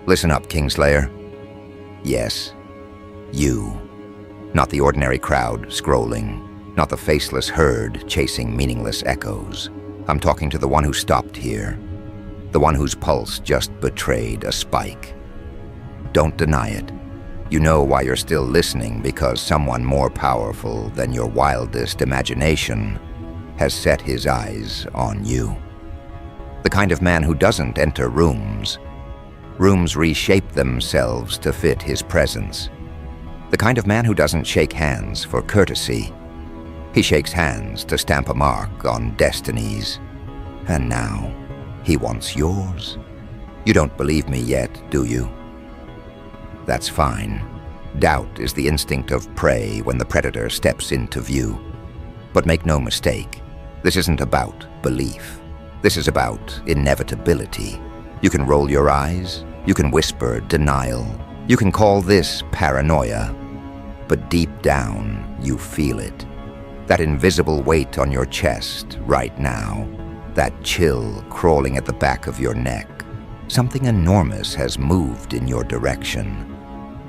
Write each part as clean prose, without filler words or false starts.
Listen up, Kingslayer. Yes, you. Not the ordinary crowd scrolling, not the faceless herd chasing meaningless echoes. I'm talking to the one who stopped here, the one whose pulse just betrayed a spike. Don't deny it. You know why you're still listening, because someone more powerful than your wildest imagination has set his eyes on you. The kind of man who doesn't enter rooms. Rooms reshape themselves to fit his presence. The kind of man who doesn't shake hands for courtesy. He shakes hands to stamp a mark on destinies. And now, he wants yours. You don't believe me yet, do you? That's fine. Doubt is the instinct of prey when the predator steps into view. But make no mistake, this isn't about belief. This is about inevitability. You can roll your eyes, you can whisper denial, you can call this paranoia, but deep down you feel it. That invisible weight on your chest right now, that chill crawling at the back of your neck. Something enormous has moved in your direction.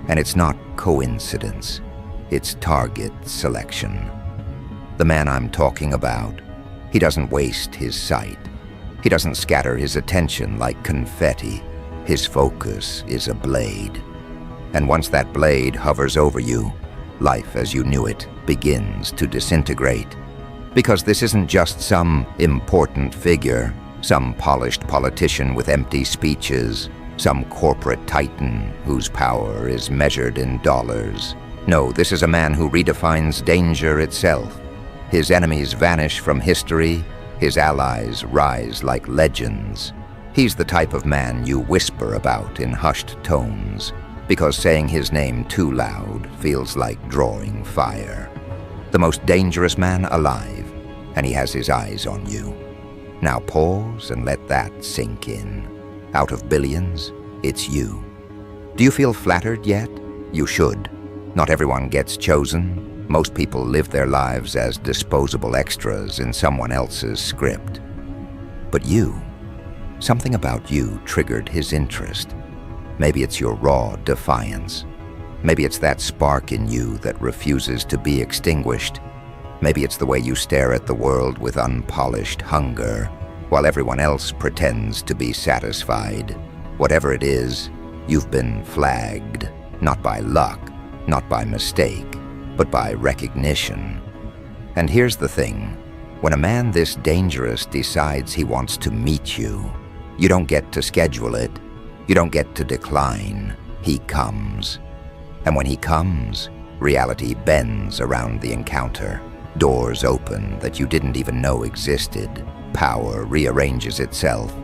And it's not coincidence, it's target selection. The man I'm talking about, he doesn't waste his sight. He doesn't scatter his attention like confetti. His focus is a blade. And once that blade hovers over you, life as you knew it begins to disintegrate. Because this isn't just some important figure, some polished politician with empty speeches, some corporate titan whose power is measured in dollars. No, this is a man who redefines danger itself. His enemies vanish from history, his allies rise like legends. He's the type of man you whisper about in hushed tones, because saying his name too loud feels like drawing fire. The most dangerous man alive, and he has his eyes on you. Now pause and let that sink in. Out of billions, it's you. Do you feel flattered yet? You should. Not everyone gets chosen. Most people live their lives as disposable extras in someone else's script. But you, something about you triggered his interest. Maybe it's your raw defiance. Maybe it's that spark in you that refuses to be extinguished. Maybe it's the way you stare at the world with unpolished hunger, while everyone else pretends to be satisfied. Whatever it is, you've been flagged, not by luck, not by mistake, but by recognition. And here's the thing, when a man this dangerous decides he wants to meet you, you don't get to schedule it, you don't get to decline, he comes. And when he comes, reality bends around the encounter. Doors open that you didn't even know existed. Power rearranges itself.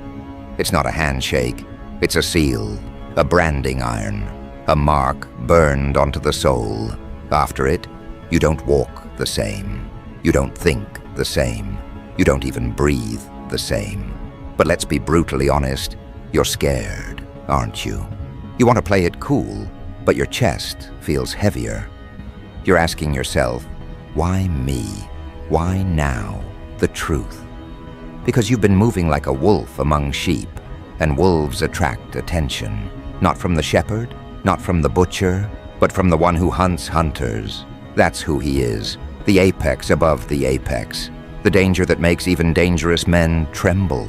It's not a handshake, it's a seal, a branding iron, a mark burned onto the soul. After it, you don't walk the same. You don't think the same. You don't even breathe the same. But let's be brutally honest, you're scared, aren't you? You want to play it cool, but your chest feels heavier. You're asking yourself, why me? Why now? The truth. Because you've been moving like a wolf among sheep, and wolves attract attention, not from the shepherd, not from the butcher, but from the one who hunts hunters. That's who he is, the apex above the apex, the danger that makes even dangerous men tremble.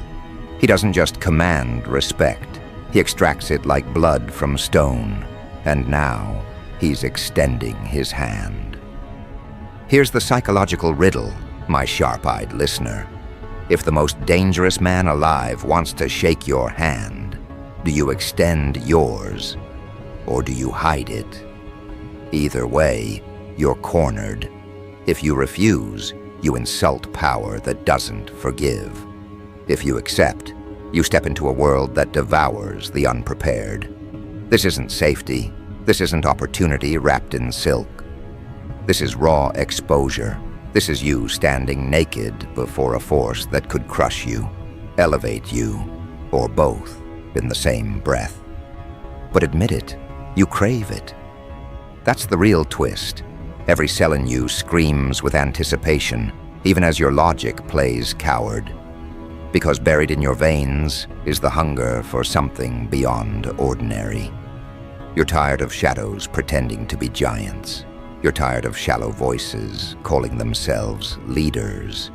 He doesn't just command respect, he extracts it like blood from stone, and now he's extending his hand. Here's the psychological riddle, my sharp-eyed listener. If the most dangerous man alive wants to shake your hand, do you extend yours, or do you hide it? Either way, you're cornered. If you refuse, you insult power that doesn't forgive. If you accept, you step into a world that devours the unprepared. This isn't safety. This isn't opportunity wrapped in silk. This is raw exposure. This is you standing naked before a force that could crush you, elevate you, or both in the same breath. But admit it, you crave it. That's the real twist. Every cell in you screams with anticipation, even as your logic plays coward. Because buried in your veins is the hunger for something beyond ordinary. You're tired of shadows pretending to be giants. You're tired of shallow voices calling themselves leaders.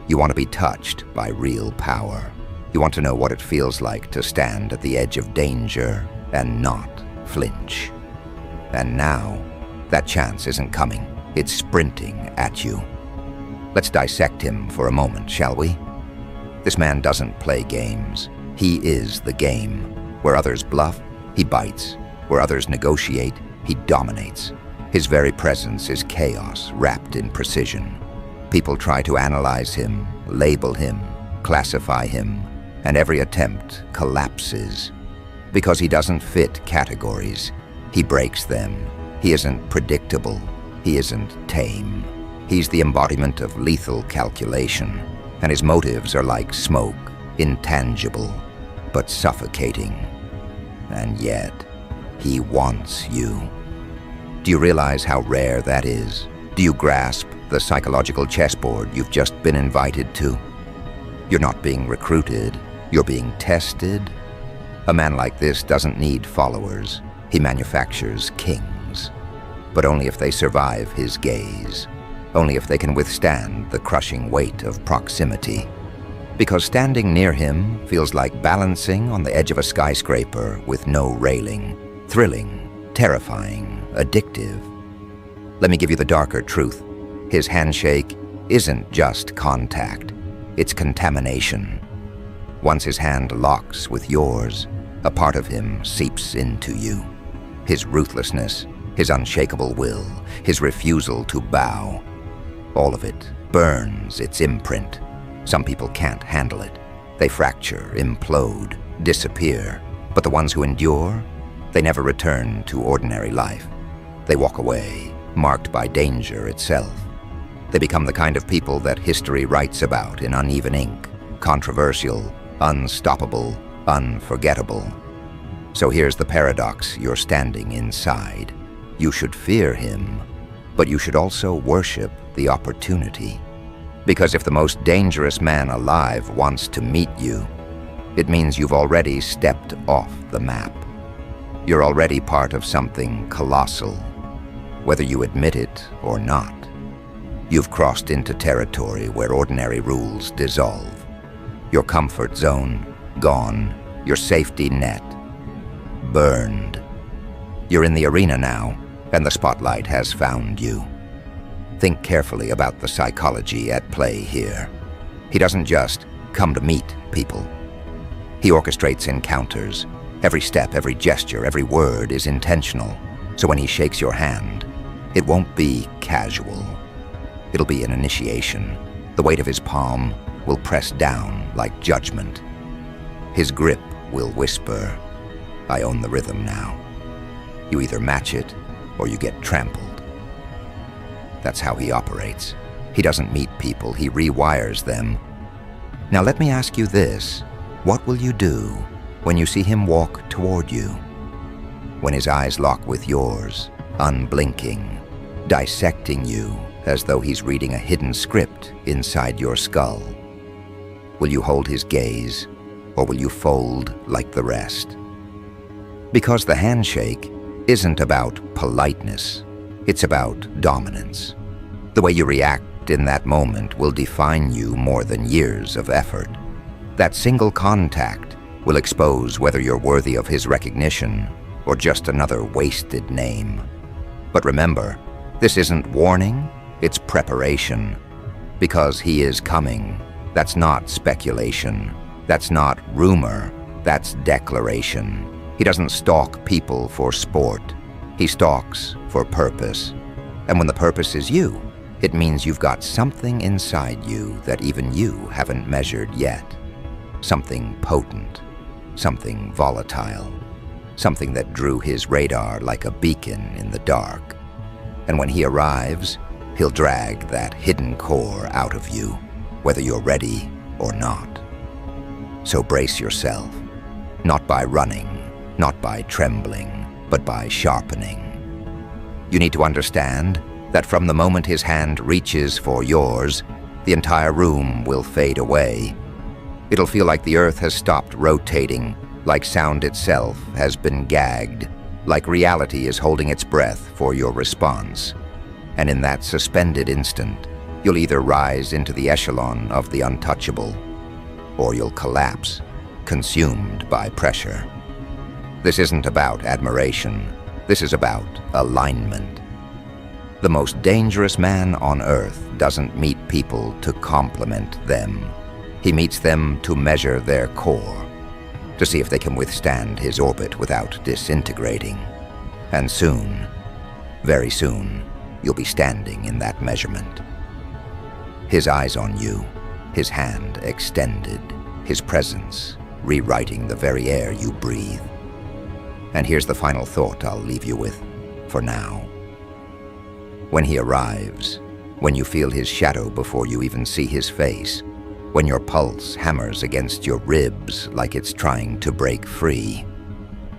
You want to be touched by real power. You want to know what it feels like to stand at the edge of danger and not flinch. And now, that chance isn't coming. It's sprinting at you. Let's dissect him for a moment, shall we? This man doesn't play games. He is the game. Where others bluff, he bites. Where others negotiate, he dominates. His very presence is chaos wrapped in precision. People try to analyze him, label him, classify him, and every attempt collapses. Because he doesn't fit categories. He breaks them. He isn't predictable. He isn't tame. He's the embodiment of lethal calculation, and his motives are like smoke, intangible, but suffocating. And yet, he wants you. Do you realize how rare that is? Do you grasp the psychological chessboard you've just been invited to? You're not being recruited, you're being tested. A man like this doesn't need followers. He manufactures kings. But only if they survive his gaze. Only if they can withstand the crushing weight of proximity. Because standing near him feels like balancing on the edge of a skyscraper with no railing. Thrilling, terrifying, addictive. Let me give you the darker truth. His handshake isn't just contact. It's contamination. Once his hand locks with yours, a part of him seeps into you. His ruthlessness, his unshakable will, his refusal to bow. All of it burns its imprint. Some people can't handle it. They fracture, implode, disappear. But the ones who endure, they never return to ordinary life. They walk away, marked by danger itself. They become the kind of people that history writes about in uneven ink, controversial, unstoppable, unforgettable. So here's the paradox you're standing inside. You should fear him, but you should also worship the opportunity. Because if the most dangerous man alive wants to meet you, it means you've already stepped off the map. You're already part of something colossal, whether you admit it or not. You've crossed into territory where ordinary rules dissolve. Your comfort zone, gone. Your safety net, burned. You're in the arena now, and the spotlight has found you. Think carefully about the psychology at play here. He doesn't just come to meet people. He orchestrates encounters. Every step, every gesture, every word is intentional. So when he shakes your hand, it won't be casual. It'll be an initiation. The weight of his palm will press down like judgment. His grip will whisper, "I own the rhythm now." You either match it or you get trampled. That's how he operates. He doesn't meet people, he rewires them. Now let me ask you this. What will you do when you see him walk toward you? When his eyes lock with yours, unblinking, dissecting you as though he's reading a hidden script inside your skull? Will you hold his gaze, or will you fold like the rest? Because the handshake isn't about politeness. It's about dominance. The way you react in that moment will define you more than years of effort. That single contact will expose whether you're worthy of his recognition or just another wasted name. But remember, this isn't warning, it's preparation. Because he is coming. That's not speculation. That's not rumor. That's declaration. He doesn't stalk people for sport. He stalks for purpose. And when the purpose is you, it means you've got something inside you that even you haven't measured yet. Something potent, something volatile, something that drew his radar like a beacon in the dark. And when he arrives, he'll drag that hidden core out of you, whether you're ready or not. So brace yourself, not by running, not by trembling, but by sharpening. You need to understand that from the moment his hand reaches for yours, the entire room will fade away. It'll feel like the earth has stopped rotating, like sound itself has been gagged, like reality is holding its breath for your response. And in that suspended instant, you'll either rise into the echelon of the untouchable, or you'll collapse, consumed by pressure. This isn't about admiration. This is about alignment. The most dangerous man on earth doesn't meet people to compliment them. He meets them to measure their core, to see if they can withstand his orbit without disintegrating. And soon, very soon, you'll be standing in that measurement. His eyes on you, his hand extended, his presence rewriting the very air you breathe. And here's the final thought I'll leave you with, for now. When he arrives, when you feel his shadow before you even see his face, when your pulse hammers against your ribs like it's trying to break free,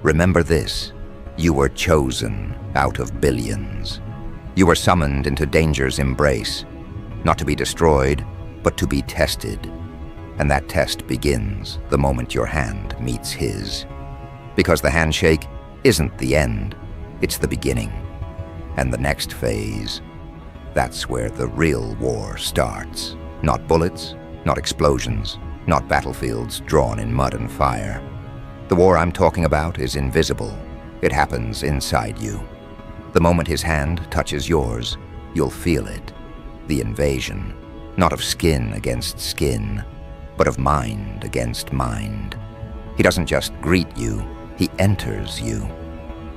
remember this: you were chosen out of billions. You were summoned into danger's embrace, not to be destroyed, but to be tested. And that test begins the moment your hand meets his. Because the handshake isn't the end, it's the beginning. And the next phase, that's where the real war starts. Not bullets, not explosions, not battlefields drawn in mud and fire. The war I'm talking about is invisible. It happens inside you. The moment his hand touches yours, you'll feel it. The invasion, not of skin against skin, but of mind against mind. He doesn't just greet you, he enters you.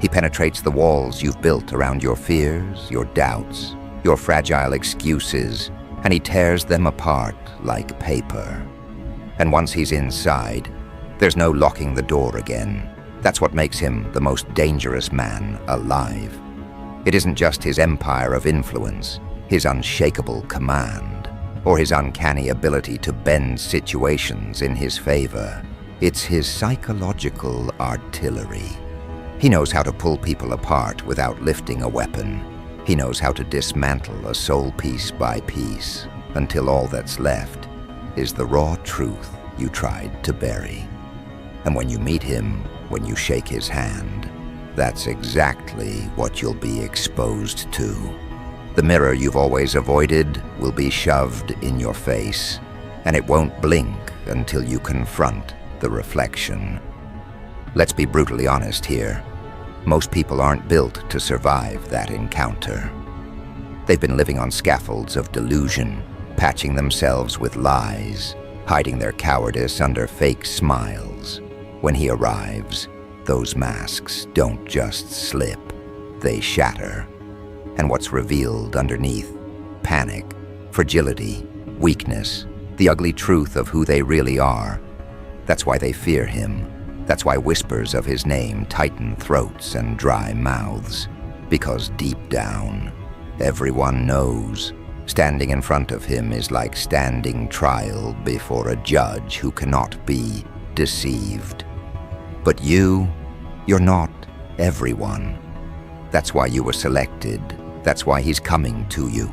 He penetrates the walls you've built around your fears, your doubts, your fragile excuses, and he tears them apart like paper. And once he's inside, there's no locking the door again. That's what makes him the most dangerous man alive. It isn't just his empire of influence, his unshakable command, or his uncanny ability to bend situations in his favor. It's his psychological artillery. He knows how to pull people apart without lifting a weapon. He knows how to dismantle a soul piece by piece, until all that's left is the raw truth you tried to bury. And when you meet him, when you shake his hand, that's exactly what you'll be exposed to. The mirror you've always avoided will be shoved in your face, and it won't blink until you confront the reflection. Let's be brutally honest here. Most people aren't built to survive that encounter. They've been living on scaffolds of delusion, patching themselves with lies, hiding their cowardice under fake smiles. When he arrives, those masks don't just slip, they shatter. And what's revealed underneath? Panic, fragility, weakness, the ugly truth of who they really are. That's why they fear him. That's why whispers of his name tighten throats and dry mouths. Because deep down, everyone knows. Standing in front of him is like standing trial before a judge who cannot be deceived. But you're not everyone. That's why you were selected. That's why he's coming to you.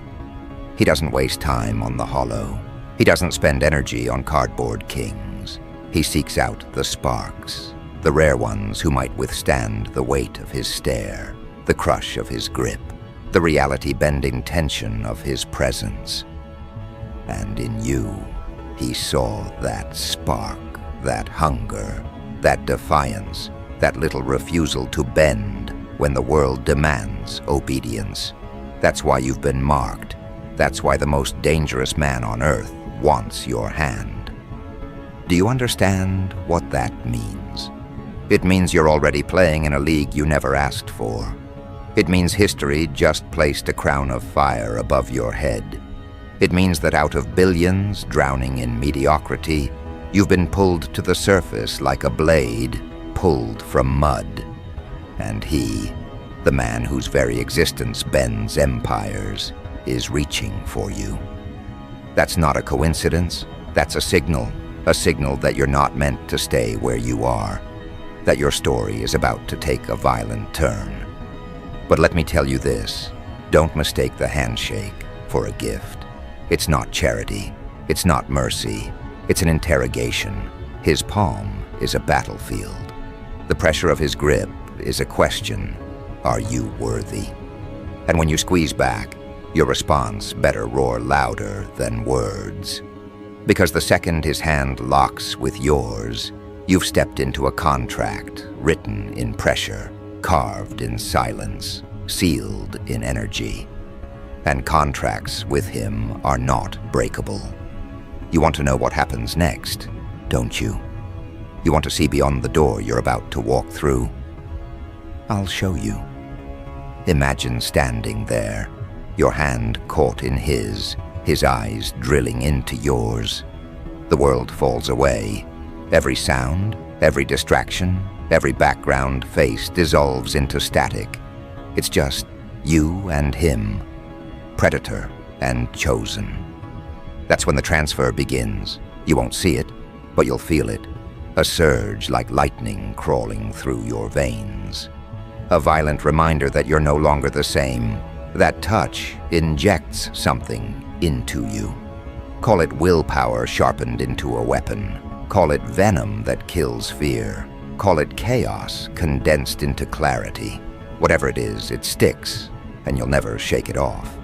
He doesn't waste time on the hollow. He doesn't spend energy on cardboard kings. He seeks out the sparks, the rare ones who might withstand the weight of his stare, the crush of his grip, the reality-bending tension of his presence. And in you, he saw that spark, that hunger, that defiance, that little refusal to bend when the world demands obedience. That's why you've been marked. That's why the most dangerous man on earth wants your hand. Do you understand what that means? It means you're already playing in a league you never asked for. It means history just placed a crown of fire above your head. It means that out of billions drowning in mediocrity, you've been pulled to the surface like a blade pulled from mud. And he, the man whose very existence bends empires, is reaching for you. That's not a coincidence. That's a signal that you're not meant to stay where you are, that your story is about to take a violent turn. But let me tell you this, don't mistake the handshake for a gift. It's not charity, it's not mercy, It's an interrogation. His palm is a battlefield. The pressure of his grip is a question. Are you worthy? And when you squeeze back, your response better roar louder than words. Because the second his hand locks with yours, you've stepped into a contract written in pressure, carved in silence, sealed in energy. And contracts with him are not breakable. You want to know what happens next, don't you? You want to see beyond the door you're about to walk through? I'll show you. Imagine standing there, your hand caught in his eyes drilling into yours. The world falls away. Every sound, every distraction, every background face dissolves into static. It's just you and him, predator and chosen. That's when the transfer begins. You won't see it, but you'll feel it. A surge like lightning crawling through your veins. A violent reminder that you're no longer the same. That touch injects something into you. Call it willpower sharpened into a weapon. Call it venom that kills fear. Call it chaos condensed into clarity. Whatever it is, it sticks, and you'll never shake it off.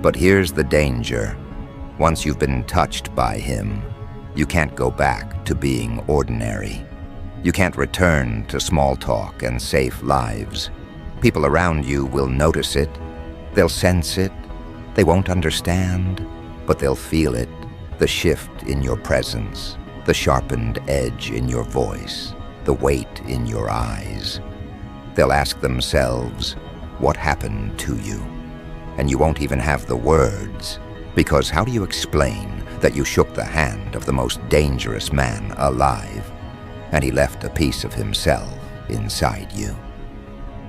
But here's the danger. Once you've been touched by him, you can't go back to being ordinary. You can't return to small talk and safe lives. People around you will notice it. They'll sense it. They won't understand, but they'll feel it. The shift in your presence, the sharpened edge in your voice, the weight in your eyes. They'll ask themselves, what happened to you? And you won't even have the words, because how do you explain that you shook the hand of the most dangerous man alive, and he left a piece of himself inside you?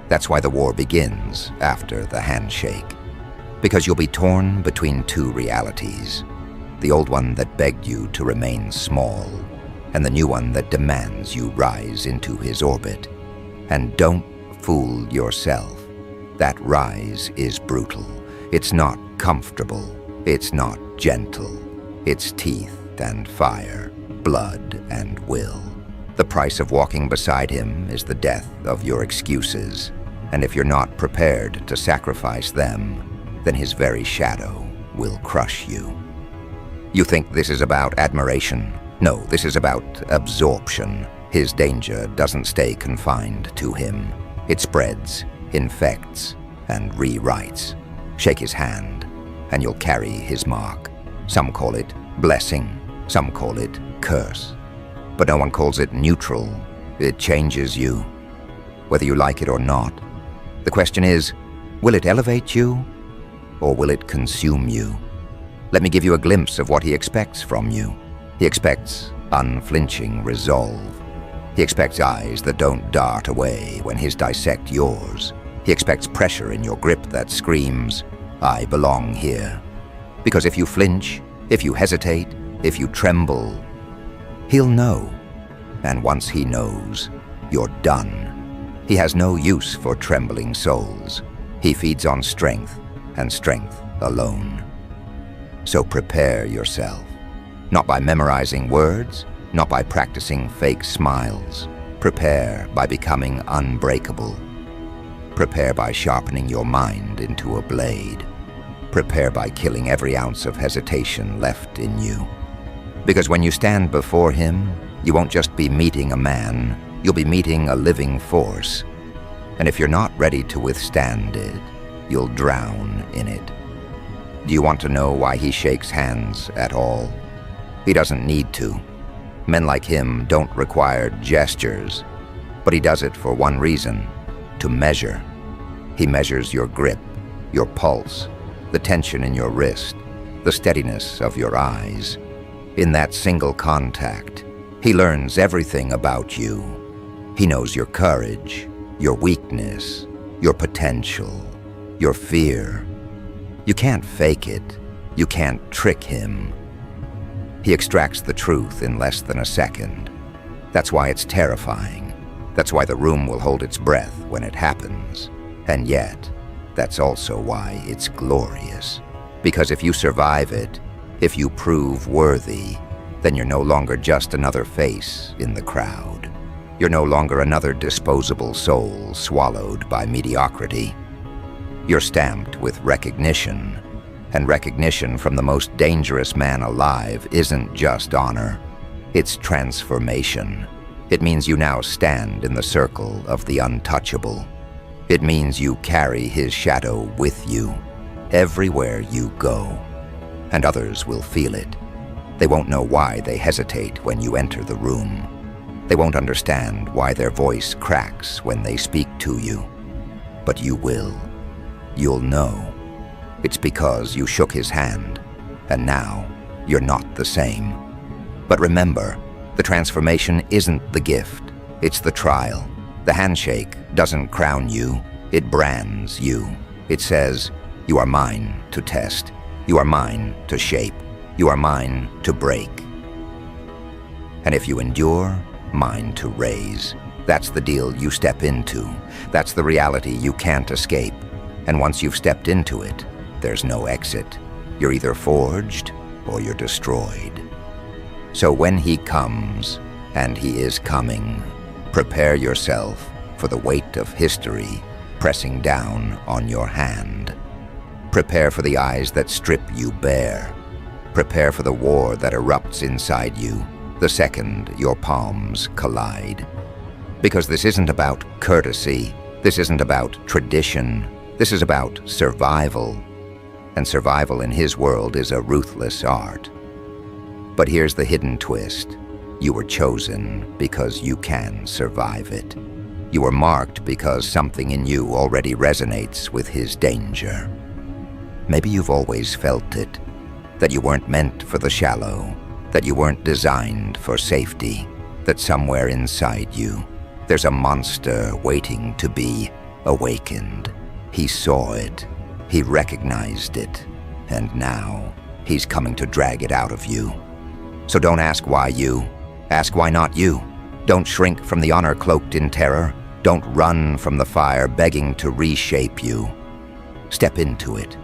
That's why the war begins after the handshake, because you'll be torn between two realities, the old one that begged you to remain small, and the new one that demands you rise into his orbit. And don't fool yourself. That rise is brutal. It's not comfortable. It's not gentle. It's teeth and fire, blood and will. The price of walking beside him is the death of your excuses. And if you're not prepared to sacrifice them, then his very shadow will crush you. You think this is about admiration? No, this is about absorption. His danger doesn't stay confined to him. It spreads, infects, and rewrites. Shake his hand, and you'll carry his mark. Some call it blessing, some call it curse. But no one calls it neutral. It changes you, whether you like it or not. The question is, will it elevate you, or will it consume you? Let me give you a glimpse of what he expects from you. He expects unflinching resolve. He expects eyes that don't dart away when his dissect yours. He expects pressure in your grip that screams, I belong here. Because if you flinch, if you hesitate, if you tremble, he'll know. And once he knows, you're done. He has no use for trembling souls. He feeds on strength, and strength alone. So prepare yourself. Not by memorizing words, not by practicing fake smiles. Prepare by becoming unbreakable. Prepare by sharpening your mind into a blade. Prepare by killing every ounce of hesitation left in you. Because when you stand before him, you won't just be meeting a man, you'll be meeting a living force. And if you're not ready to withstand it, you'll drown in it. Do you want to know why he shakes hands at all? He doesn't need to. Men like him don't require gestures, but he does it for one reason, to measure. He measures your grip, your pulse, the tension in your wrist, the steadiness of your eyes. In that single contact, he learns everything about you. He knows your courage, your weakness, your potential, your fear. You can't fake it. You can't trick him. He extracts the truth in less than a second. That's why it's terrifying. That's why the room will hold its breath when it happens. And yet, that's also why it's glorious. Because if you survive it, if you prove worthy, then you're no longer just another face in the crowd. You're no longer another disposable soul swallowed by mediocrity. You're stamped with recognition, and recognition from the most dangerous man alive isn't just honor, it's transformation. It means you now stand in the circle of the untouchable. It means you carry his shadow with you everywhere you go, and others will feel it. They won't know why they hesitate when you enter the room. They won't understand why their voice cracks when they speak to you. But you will. You'll know. It's because you shook his hand, and now you're not the same. But remember, the transformation isn't the gift, it's the trial. The handshake doesn't crown you, it brands you. It says, you are mine to test, you are mine to shape, you are mine to break. And if you endure, mine to raise. That's the deal you step into. That's the reality you can't escape. And once you've stepped into it, there's no exit. You're either forged or you're destroyed. So when he comes, and he is coming, prepare yourself for the weight of history pressing down on your hand. Prepare for the eyes that strip you bare. Prepare for the war that erupts inside you the second your palms collide. Because this isn't about courtesy, this isn't about tradition, this is about survival. And survival in his world is a ruthless art. But here's the hidden twist. You were chosen because you can survive it. You were marked because something in you already resonates with his danger. Maybe you've always felt it, that you weren't meant for the shallow, that you weren't designed for safety, that somewhere inside you, there's a monster waiting to be awakened. He saw it, he recognized it, and now he's coming to drag it out of you. So don't ask why you, ask why not you. Don't shrink from the honor cloaked in terror. Don't run from the fire begging to reshape you. Step into it,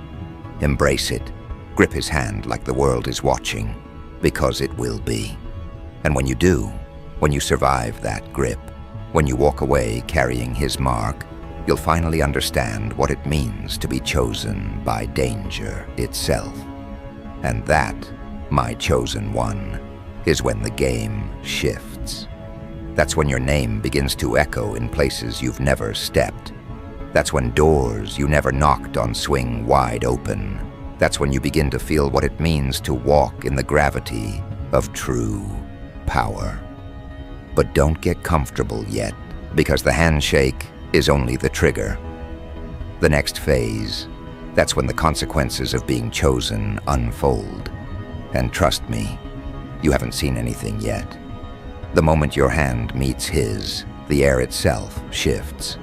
embrace it, grip his hand like the world is watching, because it will be. And when you do, when you survive that grip, when you walk away carrying his mark, you'll finally understand what it means to be chosen by danger itself. And that, my chosen one, is when the game shifts. That's when your name begins to echo in places you've never stepped. That's when doors you never knocked on swing wide open. That's when you begin to feel what it means to walk in the gravity of true power. But don't get comfortable yet, because the handshake is only the trigger. The next phase, that's when the consequences of being chosen unfold. And trust me, you haven't seen anything yet. The moment your hand meets his, the air itself shifts.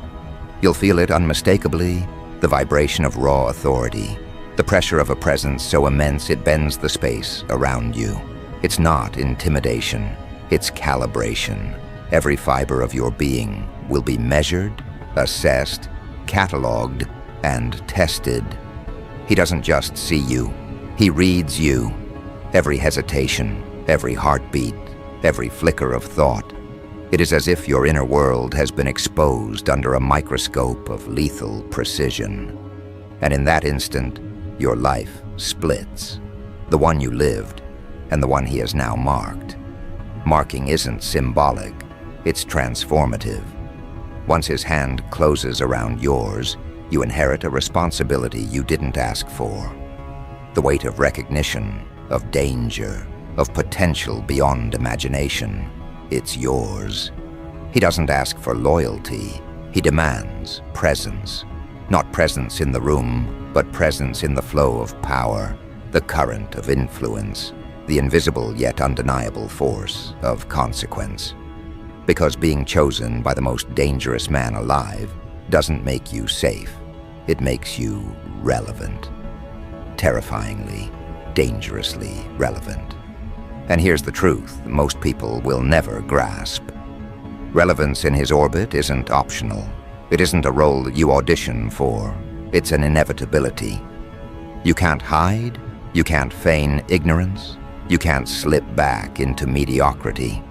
You'll feel it unmistakably, the vibration of raw authority, the pressure of a presence so immense it bends the space around you. It's not intimidation, it's calibration. Every fiber of your being will be measured, assessed, catalogued, and tested. He doesn't just see you, he reads you. Every hesitation, every heartbeat, every flicker of thought. It is as if your inner world has been exposed under a microscope of lethal precision. And in that instant, your life splits. The one you lived, and the one he has now marked. Marking isn't symbolic, it's transformative. Once his hand closes around yours, you inherit a responsibility you didn't ask for. The weight of recognition, of danger, of potential beyond imagination. It's yours. He doesn't ask for loyalty. He demands presence. Not presence in the room, but presence in the flow of power, the current of influence, the invisible yet undeniable force of consequence. Because being chosen by the most dangerous man alive doesn't make you safe. It makes you relevant. Terrifyingly, dangerously relevant. And here's the truth most people will never grasp. Relevance in his orbit isn't optional. It isn't a role that you audition for. It's an inevitability. You can't hide, you can't feign ignorance, You can't slip back into mediocrity.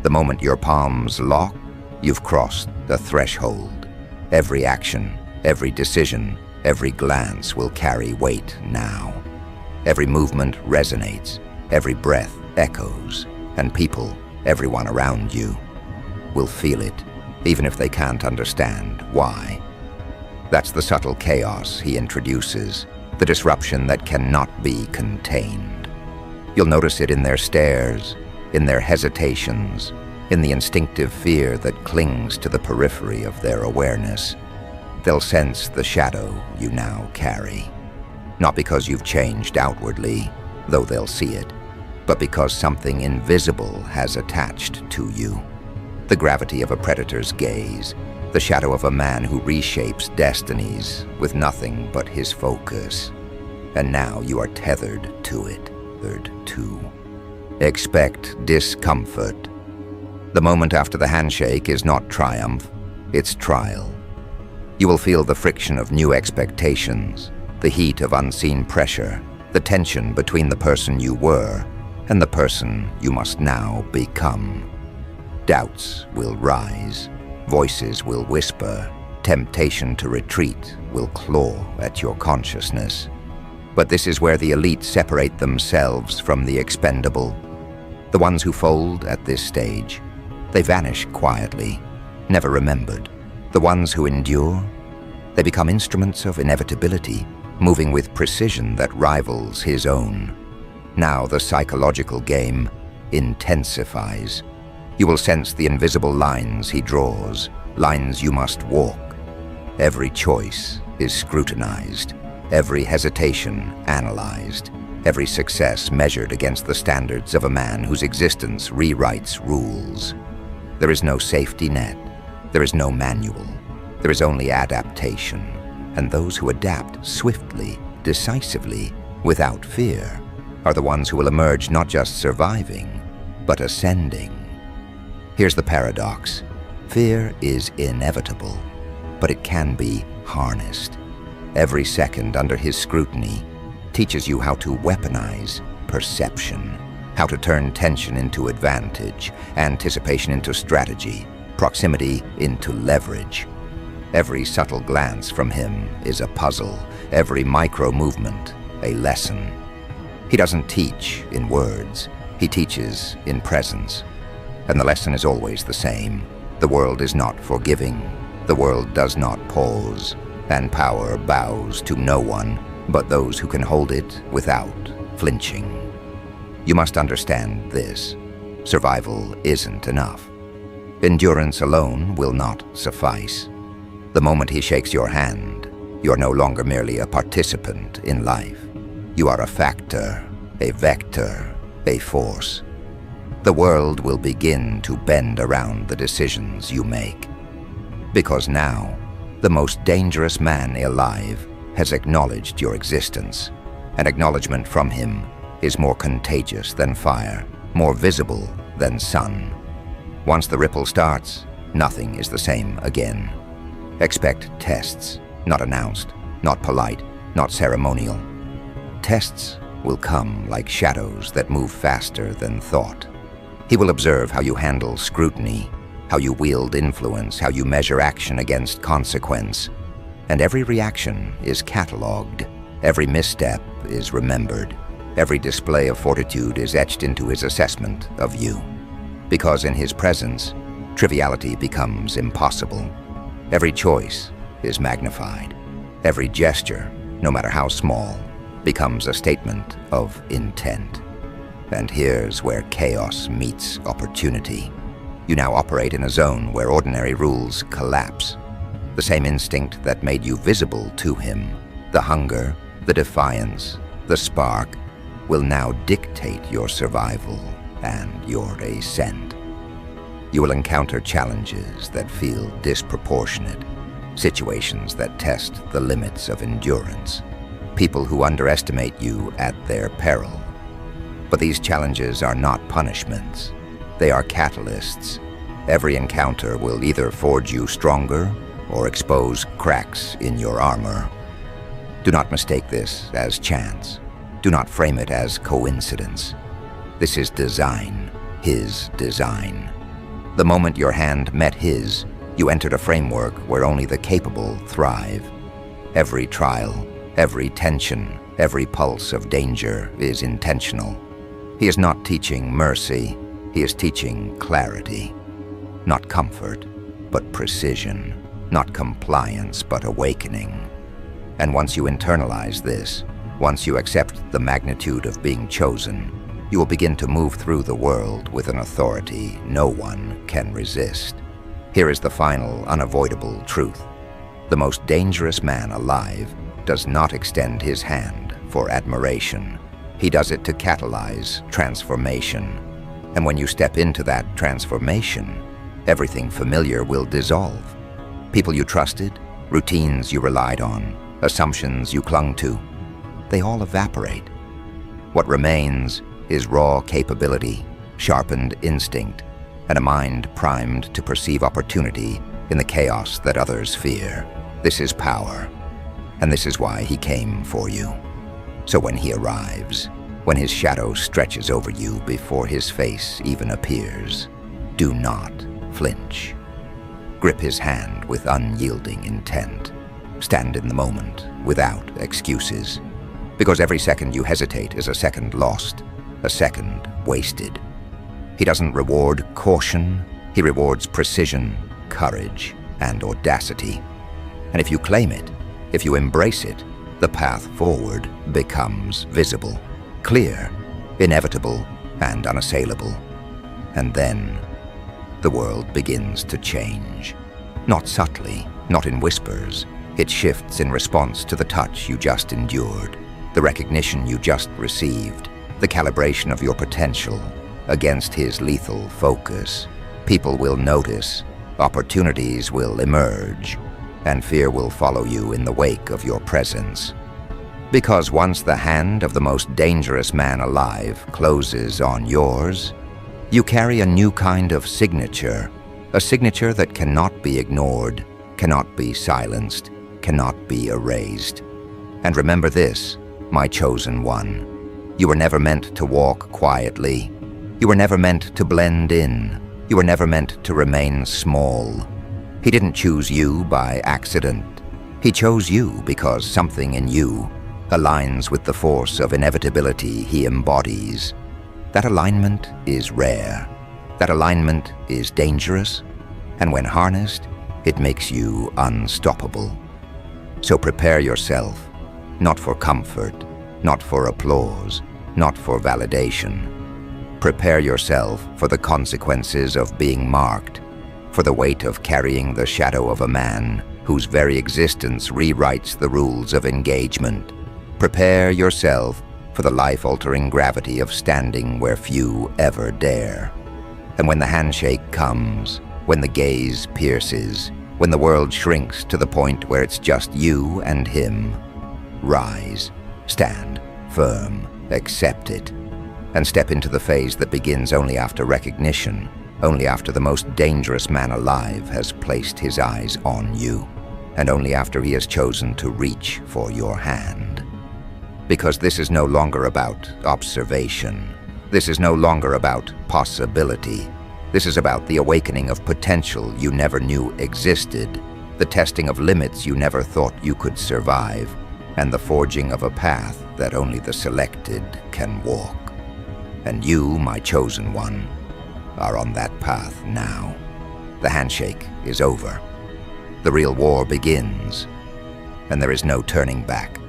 The moment your palms lock, you've crossed a threshold. Every action, every decision, every glance will carry weight now. Every movement resonates, every breath echoes, and people, everyone around you, will feel it, even if they can't understand why. That's the subtle chaos he introduces, the disruption that cannot be contained. You'll notice it in their stares, in their hesitations, in the instinctive fear that clings to the periphery of their awareness. They'll sense the shadow you now carry. Not because you've changed outwardly, though they'll see it, but because something invisible has attached to you. The gravity of a predator's gaze, the shadow of a man who reshapes destinies with nothing but his focus. And now you are tethered to it. Expect discomfort. The moment after the handshake is not triumph, it's trial. You will feel the friction of new expectations, the heat of unseen pressure, the tension between the person you were and the person you must now become. Doubts will rise, voices will whisper, temptation to retreat will claw at your consciousness. But this is where the elite separate themselves from the expendable. The ones who fold at this stage, they vanish quietly, never remembered. The ones who endure, they become instruments of inevitability, moving with precision that rivals his own. Now the psychological game intensifies. You will sense the invisible lines he draws, lines you must walk. Every choice is scrutinized, every hesitation analyzed, every success measured against the standards of a man whose existence rewrites rules. There is no safety net, there is no manual, there is only adaptation, and those who adapt swiftly, decisively, without fear, are the ones who will emerge not just surviving, but ascending. Here's the paradox. Fear is inevitable, but it can be harnessed. Every second under his scrutiny teaches you how to weaponize perception, how to turn tension into advantage, anticipation into strategy, proximity into leverage. Every subtle glance from him is a puzzle, every micro-movement a lesson. He doesn't teach in words, he teaches in presence. And the lesson is always the same. The world is not forgiving, the world does not pause, and power bows to no one but those who can hold it without flinching. You must understand this. Survival isn't enough. Endurance alone will not suffice. The moment he shakes your hand, you're no longer merely a participant in life. You are a factor, a vector, a force. The world will begin to bend around the decisions you make. Because now, the most dangerous man alive has acknowledged your existence. An acknowledgement from him is more contagious than fire, more visible than sun. Once the ripple starts, nothing is the same again. Expect tests, not announced, not polite, not ceremonial. Tests will come like shadows that move faster than thought. He will observe how you handle scrutiny, how you wield influence, how you measure action against consequence. And every reaction is catalogued, every misstep is remembered, every display of fortitude is etched into his assessment of you. Because in his presence, triviality becomes impossible. Every choice is magnified. Every gesture, no matter how small, becomes a statement of intent. And here's where chaos meets opportunity. You now operate in a zone where ordinary rules collapse. The same instinct that made you visible to him, the hunger, the defiance, the spark, will now dictate your survival and your ascent. You will encounter challenges that feel disproportionate, situations that test the limits of endurance, people who underestimate you at their peril. But these challenges are not punishments. They are catalysts. Every encounter will either forge you stronger or expose cracks in your armor. Do not mistake this as chance. Do not frame it as coincidence. This is design, his design. The moment your hand met his, you entered a framework where only the capable thrive. Every trial, every tension, every pulse of danger is intentional. He is not teaching mercy, he is teaching clarity. Not comfort, but precision. Not compliance, but awakening. And once you internalize this, once you accept the magnitude of being chosen, you will begin to move through the world with an authority no one can resist. Here is the final, unavoidable truth. The most dangerous man alive does not extend his hand for admiration. He does it to catalyze transformation. And when you step into that transformation, everything familiar will dissolve. People you trusted, routines you relied on, assumptions you clung to, they all evaporate. What remains is raw capability, sharpened instinct, and a mind primed to perceive opportunity in the chaos that others fear. This is power, and this is why he came for you. So when he arrives, when his shadow stretches over you before his face even appears, do not flinch. Grip his hand with unyielding intent. Stand in the moment without excuses. Because every second you hesitate is a second lost, a second wasted. He doesn't reward caution, he rewards precision, courage, and audacity. And if you claim it, if you embrace it, the path forward becomes visible, clear, inevitable, and unassailable. And then, the world begins to change. Not subtly, not in whispers. It shifts in response to the touch you just endured, the recognition you just received, the calibration of your potential against his lethal focus. People will notice, opportunities will emerge, and fear will follow you in the wake of your presence. Because once the hand of the most dangerous man alive closes on yours, you carry a new kind of signature, a signature that cannot be ignored, cannot be silenced, cannot be erased. And remember this, my chosen one. You were never meant to walk quietly. You were never meant to blend in. You were never meant to remain small. He didn't choose you by accident. He chose you because something in you aligns with the force of inevitability he embodies. That alignment is rare. That alignment is dangerous. And when harnessed, it makes you unstoppable. So prepare yourself, not for comfort, not for applause, not for validation. Prepare yourself for the consequences of being marked, for the weight of carrying the shadow of a man whose very existence rewrites the rules of engagement. Prepare yourself for the life-altering gravity of standing where few ever dare. And when the handshake comes, when the gaze pierces, when the world shrinks to the point where it's just you and him, rise, stand firm, accept it, and step into the phase that begins only after recognition, only after the most dangerous man alive has placed his eyes on you, and only after he has chosen to reach for your hand. Because this is no longer about observation. This is no longer about possibility. This is about the awakening of potential you never knew existed, the testing of limits you never thought you could survive, and the forging of a path that only the selected can walk. And you, my chosen one, are on that path now. The handshake is over. The real war begins, and there is no turning back.